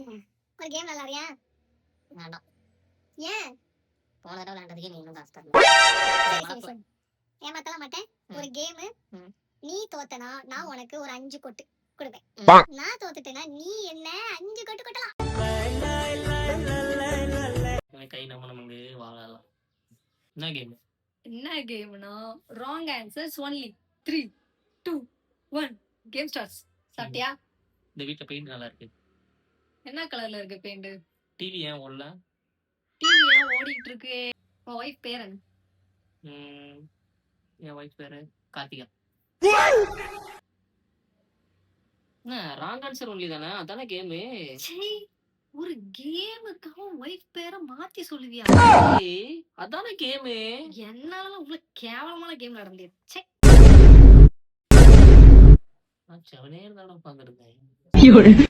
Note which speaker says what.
Speaker 1: ஒரு கேம் விளையாடுறியா?
Speaker 2: வேண்டாம்.
Speaker 1: ஏன்?
Speaker 2: போன தடவை விளையாண்டதுக்கே நீ இன்னும் காசு தரல.
Speaker 1: சரி. ஏமாத்தலாம் மாட்டேன். ஒரு கேம் நீ தோத்தனா நான் உனக்கு ஒரு 5 கொட்டு கொடுப்பேன். நான் தோத்துட்டேனா நீ என்ன 5 கொட்டு கொட்டலாம்.
Speaker 2: கை நமக்கு வாழலாம். என்ன கேம்?
Speaker 3: என்ன கேம்னா wrong answers only. 3 2 1 game starts. சாப்பிட்டியா?
Speaker 2: இந்த வீட்ல பெயிண்ட் நல்லா இருக்கு.
Speaker 3: என்ன கலர்ல இருக்கு பெயிண்ட்?
Speaker 2: டிவி ஏன் ஓடல?
Speaker 3: டிவி ஏன் ஓடிட்டு இருக்கு? உன் வைஃப் பேர் என்ன?
Speaker 2: என் வைஃப் பேரு கார்த்திகா. ராங் ஆன்சர் ஒன்லி தானே? அதானே கேமு.
Speaker 3: ஒரு கேமுக்காக வைஃப் பேரை மாத்தி சொல்லுவியா?
Speaker 2: அதானே கேமு.
Speaker 3: என்னால இவ்வளவு கேவலமான கேம் நடந்தது.
Speaker 2: நான் செவனே இருந்தாலும் பாக்குறேன்.